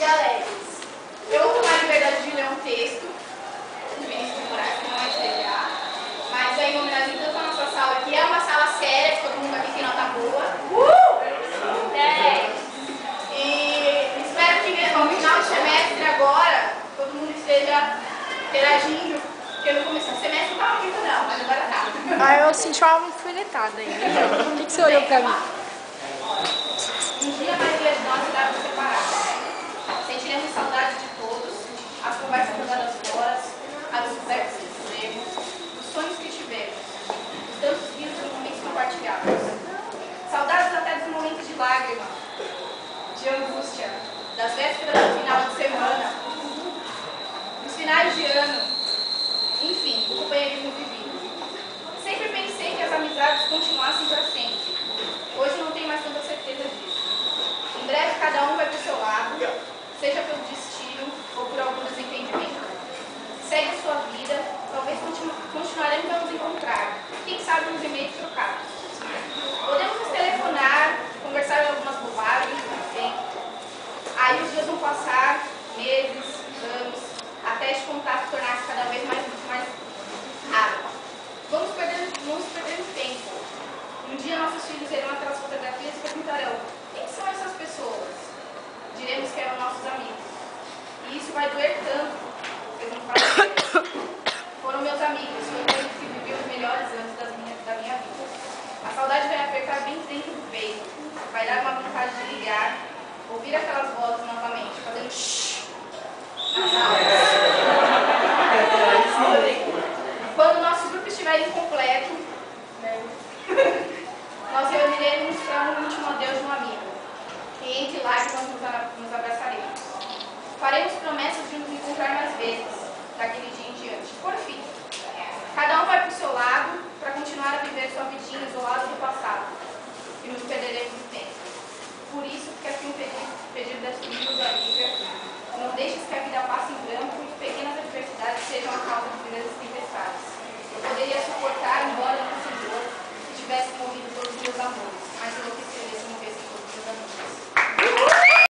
alegres. Eu vou tomar a liberdade de ler um texto do Vinícius de Moraes, que não é de TDA, mas é em homenagem tanto à nossa sala aqui. É uma sala séria, que todo mundo aqui tem nota boa. E espero que no final do semestre agora, todo mundo esteja interagindo, porque no começo do semestre não estava muito não, mas agora tá. Ah, eu senti uma alfinetada aí. Por que você olhou pra mim? Um dia a maioria de nós irá se separar. Sentiremos saudade de todos, as conversas jogadas fora, as descobertas que fizemos, os sonhos que tivemos, os tantos rios e momentos compartilhados. Saudades até dos momentos de lágrima, de angústia, das vésperas do final de semana, dos finais de ano, enfim, do companheirismo vivido. Sempre pensei que as amizades continuassem para sempre. Hoje não tenho mais tanta certeza disso. Em breve cada um vai para o seu lado, seja pelo destino ou por algum desentendimento. Segue a sua vida, talvez continuaremos a nos encontrar, quem sabe nos e-mails trocados. Podemos nos telefonar, conversar algumas bobagens, enfim. Aí os dias vão passar, meses, anos, até esse contato tornar-se cada vez mais raro. Vamos perdendo tempo. Um dia nossos filhos verão aquelas fotografias e perguntarão: quem são essas pessoas? Diremos que eram nossos amigos. E isso vai doer tanto, eu não falo. Foram meus amigos, foi o tempo que vivi os melhores anos da minha vida. A saudade vai apertar bem dentro do peito, vai dar uma vontade de ligar, ouvir aquelas vozes novamente, fazendo shhh nas aulas. Quando o nosso grupo estiver incompleto,